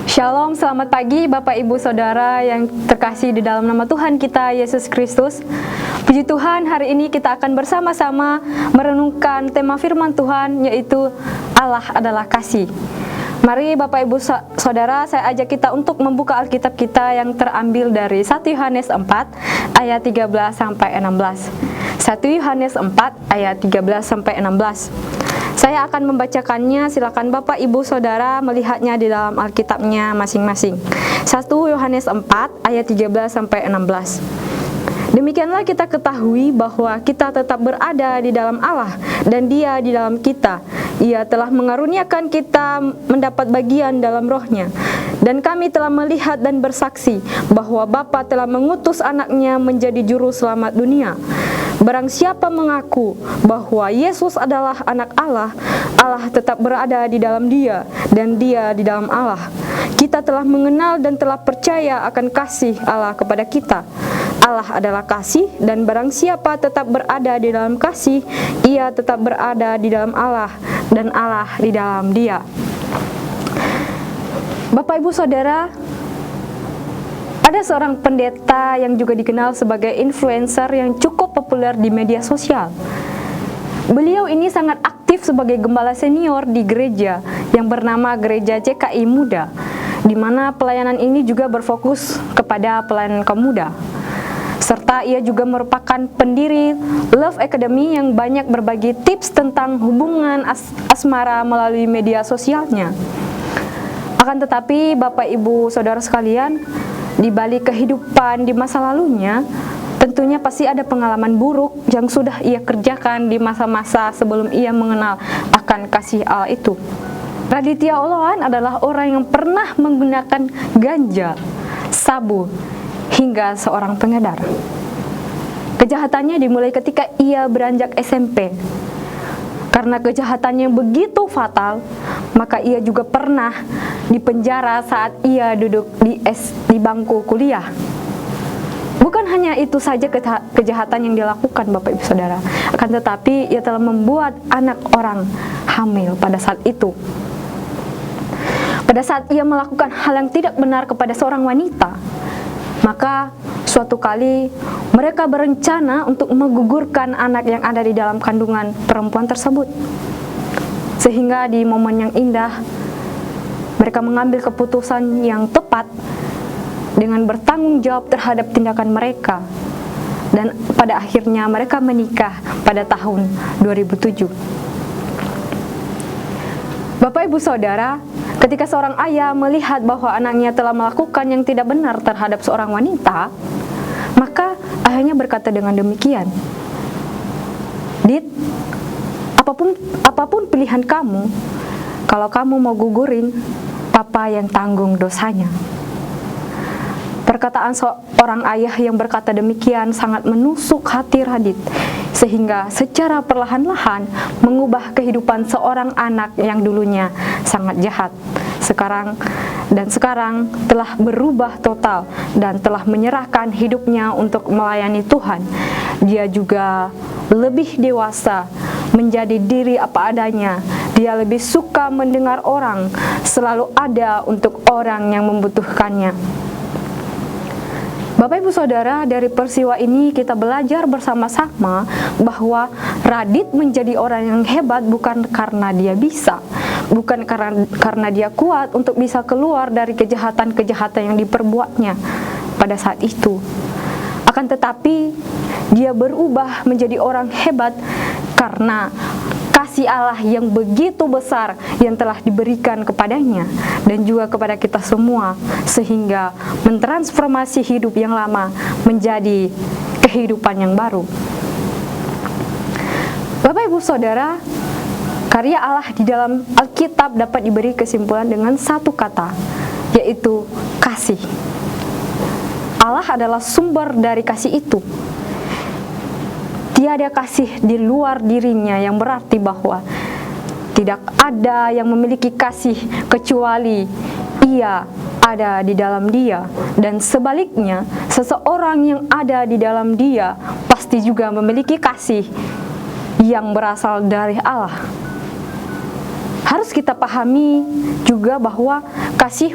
Shalom, selamat pagi Bapak Ibu Saudara yang terkasih di dalam nama Tuhan kita Yesus Kristus. Puji Tuhan, hari ini kita akan bersama-sama merenungkan tema firman Tuhan, yaitu Allah adalah kasih. Mari Bapak Ibu Saudara, saya ajak kita untuk membuka Alkitab kita yang terambil dari 1 Yohanes 4 ayat 13 sampai 16. 1 Yohanes 4 ayat 13 sampai 16. Saya akan membacakannya, silakan Bapak Ibu Saudara melihatnya di dalam Alkitabnya masing-masing. 1 Yohanes 4 ayat 13 sampai 16. Demikianlah kita ketahui bahwa kita tetap berada di dalam Allah dan Dia di dalam kita. Ia telah mengaruniakan kita mendapat bagian dalam Roh-Nya. Dan kami telah melihat dan bersaksi bahwa Bapa telah mengutus anaknya menjadi juru selamat dunia. Barang siapa mengaku bahwa Yesus adalah anak Allah, Allah tetap berada di dalam Dia dan Dia di dalam Allah. Kita telah mengenal dan telah percaya akan kasih Allah kepada kita. Allah adalah kasih, dan barang siapa tetap berada di dalam kasih, ia tetap berada di dalam Allah dan Allah di dalam Dia. Bapak Ibu Saudara, ada seorang pendeta yang juga dikenal sebagai influencer yang cukup populer di media sosial. Beliau ini sangat aktif sebagai gembala senior di gereja yang bernama Gereja CKI Muda, di mana pelayanan ini juga berfokus kepada pelayanan kaum muda. Serta ia juga merupakan pendiri Love Academy yang banyak berbagi tips tentang hubungan asmara melalui media sosialnya. Akan tetapi Bapak Ibu Saudara sekalian, di balik kehidupan di masa lalunya, tentunya pasti ada pengalaman buruk yang sudah ia kerjakan di masa-masa sebelum ia mengenal akan kasih Allah itu. Raditya Oloan adalah orang yang pernah menggunakan ganja, sabu, hingga seorang pengedar. Kejahatannya dimulai ketika ia beranjak SMP. Karena kejahatannya begitu fatal, maka ia juga pernah dipenjara saat ia duduk di bangku kuliah. Bukan hanya itu saja kejahatan yang dilakukan Bapak Ibu Saudara, akan tetapi ia telah membuat anak orang hamil pada saat itu. Pada saat ia melakukan hal yang tidak benar kepada seorang wanita, maka suatu kali mereka berencana untuk menggugurkan anak yang ada di dalam kandungan perempuan tersebut. Sehingga di momen yang indah, mereka mengambil keputusan yang tepat dengan bertanggung jawab terhadap tindakan mereka. Dan pada akhirnya mereka menikah pada tahun 2007. Bapak Ibu Saudara, ketika seorang ayah melihat bahwa anaknya telah melakukan yang tidak benar terhadap seorang wanita, maka ayahnya berkata dengan demikian, "Dit, apapun pilihan kamu, kalau kamu mau gugurin, papa yang tanggung dosanya." Perkataan seorang ayah yang berkata demikian sangat menusuk hati Radit, sehingga secara perlahan-lahan mengubah kehidupan seorang anak yang dulunya sangat jahat. Sekarang telah berubah total dan telah menyerahkan hidupnya untuk melayani Tuhan. Dia juga lebih dewasa, menjadi diri apa adanya. Dia lebih suka mendengar orang, selalu ada untuk orang yang membutuhkannya. Bapak Ibu Saudara, dari peristiwa ini kita belajar bersama-sama bahwa Radit menjadi orang yang hebat bukan karena dia bisa, bukan karena dia kuat untuk bisa keluar dari kejahatan-kejahatan yang diperbuatnya pada saat itu. Akan tetapi dia berubah menjadi orang hebat karena kasih Allah yang begitu besar yang telah diberikan kepadanya dan juga kepada kita semua, sehingga mentransformasi hidup yang lama menjadi kehidupan yang baru. Bapak Ibu Saudara, karya Allah di dalam Alkitab dapat diberi kesimpulan dengan satu kata, yaitu kasih. Allah adalah sumber dari kasih itu. Tiada kasih di luar dirinya, yang berarti bahwa tidak ada yang memiliki kasih kecuali ia ada di dalam Dia, dan sebaliknya seseorang yang ada di dalam Dia pasti juga memiliki kasih yang berasal dari Allah. harus kita pahami juga bahwa kasih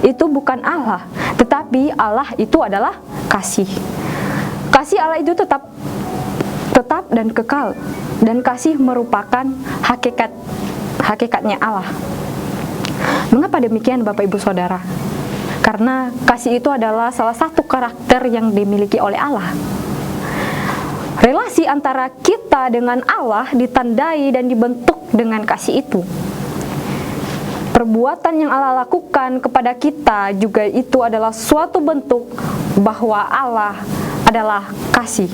itu bukan Allah, tetapi Allah itu adalah kasih. Kasih Allah itu tetap dan kekal, dan kasih merupakan hakikatnya Allah. Mengapa demikian Bapak Ibu Saudara? Karena kasih itu adalah salah satu karakter yang dimiliki oleh Allah. Relasi antara kita dengan Allah ditandai dan dibentuk dengan kasih itu. Perbuatan yang Allah lakukan kepada kita juga itu adalah suatu bentuk bahwa Allah adalah kasih.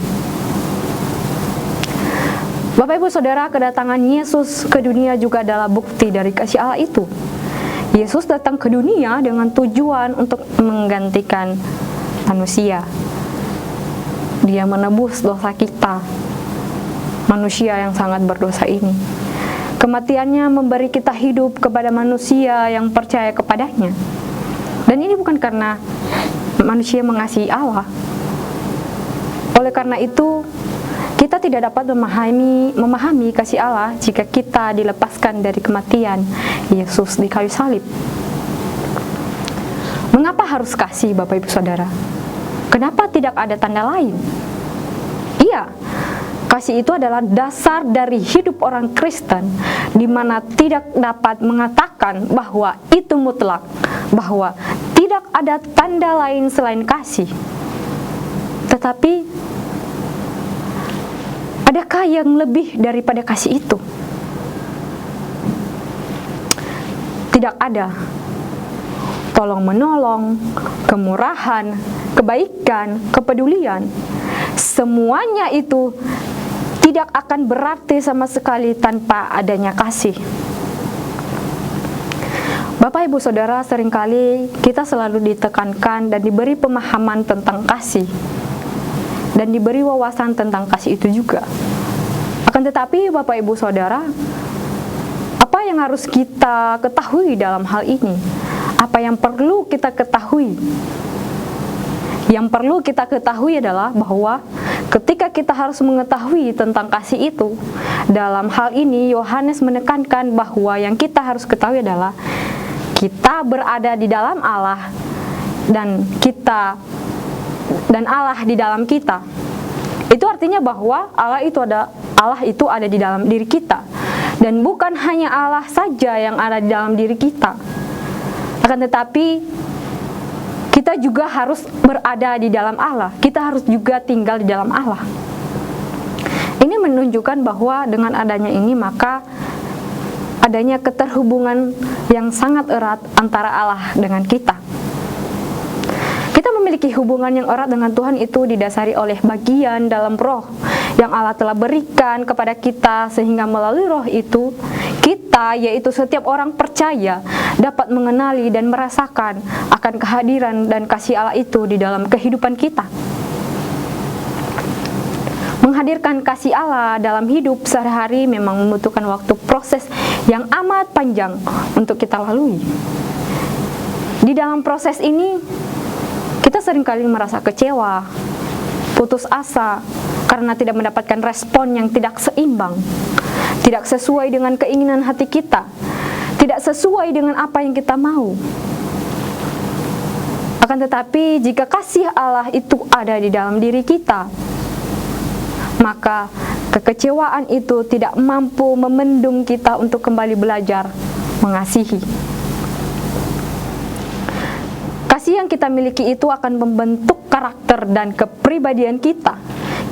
Bapak Ibu Saudara, kedatangan Yesus ke dunia juga adalah bukti dari kasih Allah itu. Yesus datang ke dunia dengan tujuan untuk menggantikan manusia. Dia menebus dosa kita, manusia yang sangat berdosa ini. Kematiannya memberi kita hidup kepada manusia yang percaya kepadanya. Dan ini bukan karena manusia mengasihi Allah. Oleh karena itu, kita tidak dapat memahami kasih Allah jika kita dilepaskan dari kematian Yesus di kayu salib. Mengapa harus kasih, Bapak Ibu Saudara? Kenapa tidak ada tanda lain? Iya, kasih itu adalah dasar dari hidup orang Kristen, di mana tidak dapat mengatakan bahwa itu mutlak, bahwa tidak ada tanda lain selain kasih. Tetapi adakah yang lebih daripada kasih itu? Tidak ada. Tolong-menolong, kemurahan, kebaikan, kepedulian, semuanya itu tidak akan berarti sama sekali tanpa adanya kasih. Bapak Ibu Saudara, seringkali kita selalu ditekankan dan diberi pemahaman tentang kasih, dan diberi wawasan tentang kasih itu juga. Akan tetapi Bapak Ibu Saudara, apa yang harus kita ketahui dalam hal ini? Apa yang perlu kita ketahui? Yang perlu kita ketahui adalah bahwa ketika kita harus mengetahui tentang kasih itu, dalam hal ini Yohanes menekankan bahwa yang kita harus ketahui adalah kita berada di dalam Allah dan Allah di dalam kita. Itu artinya bahwa Allah itu ada di dalam diri kita, dan bukan hanya Allah saja yang ada di dalam diri kita, akan tetapi kita juga harus berada di dalam Allah. Kita harus juga tinggal di dalam Allah. Ini menunjukkan bahwa dengan adanya ini maka adanya keterhubungan yang sangat erat antara Allah dengan kita. Kita memiliki hubungan yang erat dengan Tuhan itu didasari oleh bagian dalam roh yang Allah telah berikan kepada kita, sehingga melalui roh itu kita, yaitu setiap orang percaya, dapat mengenali dan merasakan akan kehadiran dan kasih Allah itu di dalam kehidupan kita. Menghadirkan kasih Allah dalam hidup sehari-hari memang membutuhkan waktu proses yang amat panjang untuk kita lalui. Di dalam proses ini, kita seringkali merasa kecewa, putus asa, karena tidak mendapatkan respon yang tidak seimbang, tidak sesuai dengan keinginan hati kita, tidak sesuai dengan apa yang kita mau. Akan tetapi, jika kasih Allah itu ada di dalam diri kita, maka kekecewaan itu tidak mampu memendung kita untuk kembali belajar mengasihi. Kasih yang kita miliki itu akan membentuk karakter dan kepribadian kita.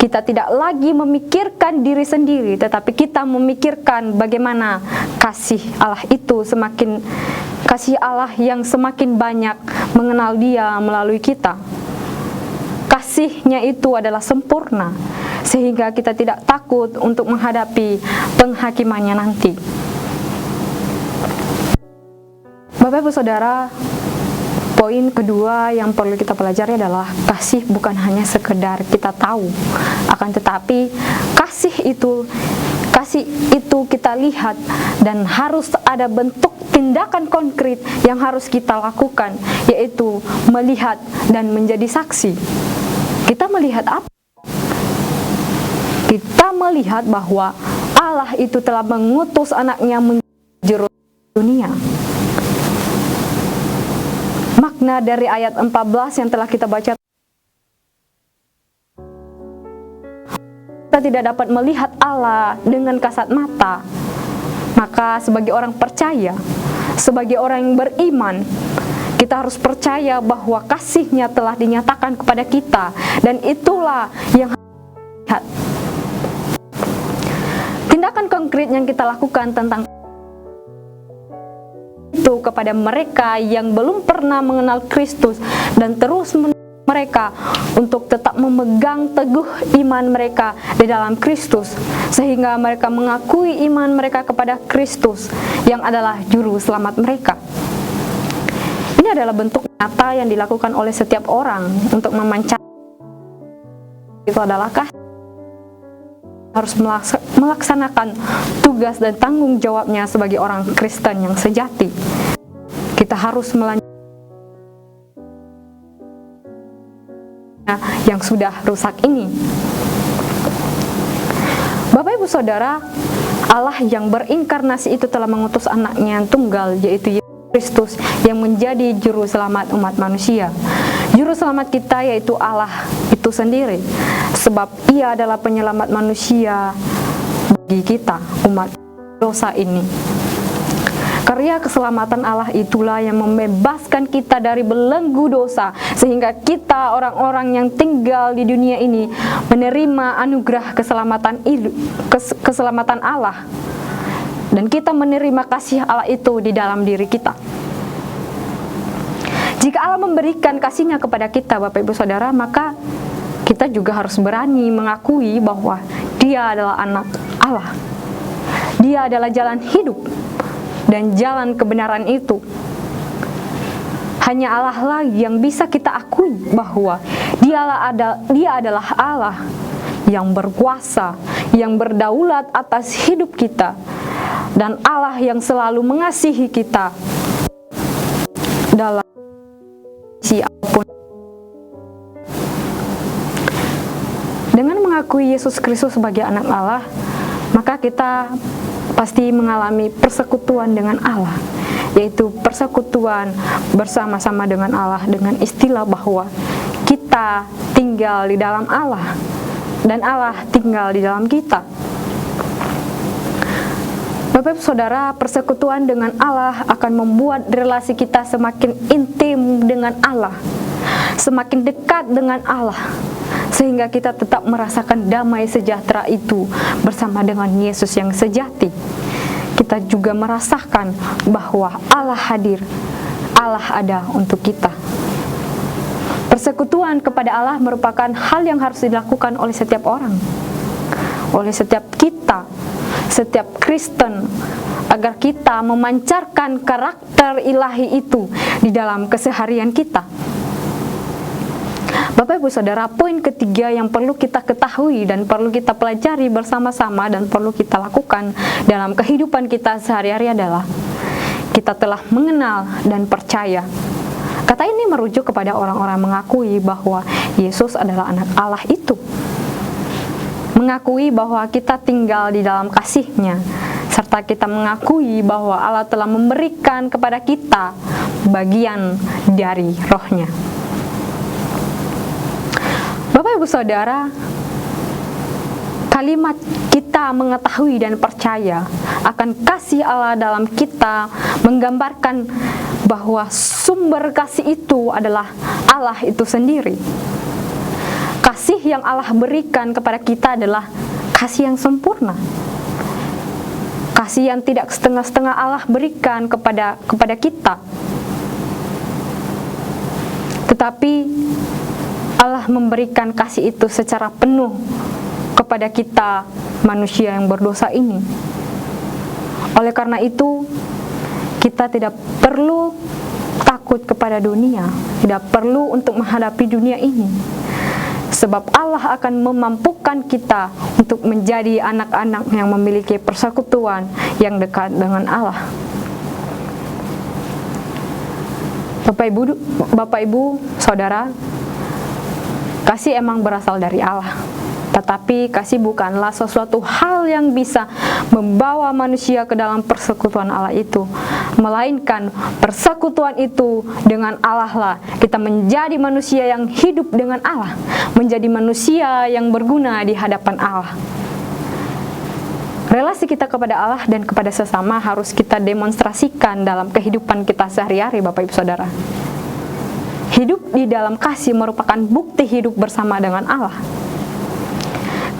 Kita tidak lagi memikirkan diri sendiri, tetapi kita memikirkan bagaimana kasih Allah itu kasih Allah yang semakin banyak mengenal Dia melalui kita. Kasih-Nya itu adalah sempurna, sehingga kita tidak takut untuk menghadapi penghakimannya nanti. Bapak Ibu Saudara, poin kedua yang perlu kita pelajari adalah kasih bukan hanya sekedar kita tahu, akan tetapi kasih itu kita lihat, dan harus ada bentuk tindakan konkret yang harus kita lakukan, yaitu melihat dan menjadi saksi. Kita melihat apa? Kita melihat bahwa Allah itu telah mengutus anaknya menjadi juru dunia. Makna dari ayat 14 yang telah kita baca, kita tidak dapat melihat Allah dengan kasat mata. Maka sebagai orang percaya, sebagai orang yang beriman, kita harus percaya bahwa kasih-Nya telah dinyatakan kepada kita, dan itulah yang harus kita lihat. Tindakan konkret yang kita lakukan tentang itu kepada mereka yang belum pernah mengenal Kristus, dan terus mereka untuk tetap memegang teguh iman mereka di dalam Kristus, sehingga mereka mengakui iman mereka kepada Kristus yang adalah juru selamat mereka. Ini adalah bentuk nyata yang dilakukan oleh setiap orang untuk memancarkan. Itu adalah kasih. Harus melaksanakan tugas dan tanggung jawabnya sebagai orang Kristen yang sejati. Kita harus melanjutkan yang sudah rusak ini. Bapak Ibu Saudara, Allah yang berinkarnasi itu telah mengutus anaknya yang tunggal, yaitu Yesus Kristus, yang menjadi juru selamat umat manusia. Juru selamat kita yaitu Allah itu sendiri, sebab Ia adalah penyelamat manusia bagi kita, umat dosa ini. Karya keselamatan Allah itulah yang membebaskan kita dari belenggu dosa, sehingga kita orang-orang yang tinggal di dunia ini menerima anugerah keselamatan Allah, dan kita menerima kasih Allah itu di dalam diri kita. Jika Allah memberikan kasih-Nya kepada kita, Bapak Ibu Saudara, maka kita juga harus berani mengakui bahwa Dia adalah anak Allah. Dia adalah jalan hidup dan jalan kebenaran itu. Hanya Allah lah yang bisa kita akui bahwa Dia adalah Allah yang berkuasa, yang berdaulat atas hidup kita, dan Allah yang selalu mengasihi kita dalam apapun. Dengan mengakui Yesus Kristus sebagai anak Allah, maka kita pasti mengalami persekutuan dengan Allah, yaitu persekutuan bersama-sama dengan Allah, dengan istilah bahwa kita tinggal di dalam Allah dan Allah tinggal di dalam kita. Bapak Ibu Saudara, persekutuan dengan Allah akan membuat relasi kita semakin intim dengan Allah, semakin dekat dengan Allah, sehingga kita tetap merasakan damai sejahtera itu bersama dengan Yesus yang sejati. Kita juga merasakan bahwa Allah hadir, Allah ada untuk kita. Persekutuan kepada Allah merupakan hal yang harus dilakukan oleh setiap orang, oleh setiap kita, setiap Kristen, agar kita memancarkan karakter ilahi itu di dalam keseharian kita. Bapak Ibu Saudara, poin ketiga yang perlu kita ketahui dan perlu kita pelajari bersama-sama dan perlu kita lakukan dalam kehidupan kita sehari-hari adalah kita telah mengenal dan percaya. Kata ini merujuk kepada orang-orang mengakui bahwa Yesus adalah anak Allah itu. Mengakui bahwa kita tinggal di dalam kasih-Nya, serta kita mengakui bahwa Allah telah memberikan kepada kita bagian dari roh-Nya. Bapak Ibu Saudara, kalimat kita mengetahui dan percaya akan kasih Allah dalam kita menggambarkan bahwa sumber kasih itu adalah Allah itu sendiri. Kasih yang Allah berikan kepada kita adalah kasih yang sempurna. Kasih yang tidak setengah-setengah Allah berikan kepada kita. Tetapi Allah memberikan kasih itu secara penuh kepada kita manusia yang berdosa ini. Oleh karena itu, kita tidak perlu takut kepada dunia, tidak perlu untuk menghadapi dunia ini. Sebab Allah akan memampukan kita untuk menjadi anak-anak yang memiliki persekutuan yang dekat dengan Allah. Bapak Ibu, Saudara, kasih emang berasal dari Allah. Tetapi kasih bukanlah sesuatu hal yang bisa membawa manusia ke dalam persekutuan Allah itu, melainkan persekutuan itu dengan Allah lah kita menjadi manusia yang hidup dengan Allah, menjadi manusia yang berguna di hadapan Allah. Relasi kita kepada Allah dan kepada sesama harus kita demonstrasikan dalam kehidupan kita sehari-hari, Bapak Ibu Saudara. Hidup di dalam kasih merupakan bukti hidup bersama dengan Allah.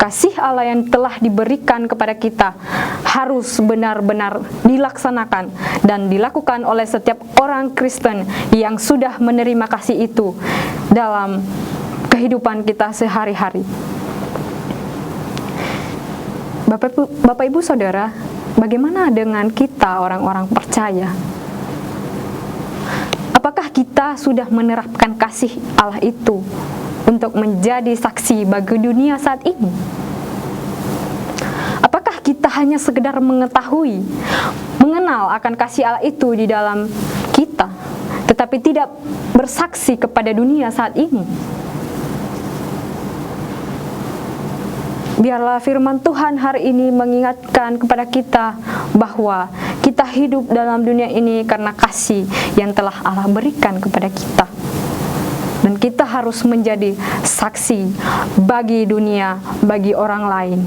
Kasih Allah yang telah diberikan kepada kita harus benar-benar dilaksanakan dan dilakukan oleh setiap orang Kristen yang sudah menerima kasih itu dalam kehidupan kita sehari-hari. Bapak Ibu Saudara, bagaimana dengan kita orang-orang percaya? Apakah kita sudah menerapkan kasih Allah itu untuk menjadi saksi bagi dunia saat ini? Apakah kita hanya sekedar mengetahui, mengenal akan kasih Allah itu di dalam kita, tetapi tidak bersaksi kepada dunia saat ini? Biarlah firman Tuhan hari ini mengingatkan kepada kita bahwa kita hidup dalam dunia ini karena kasih yang telah Allah berikan kepada kita. Dan kita harus menjadi saksi bagi dunia, bagi orang lain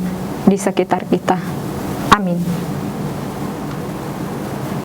di sekitar kita. Amin.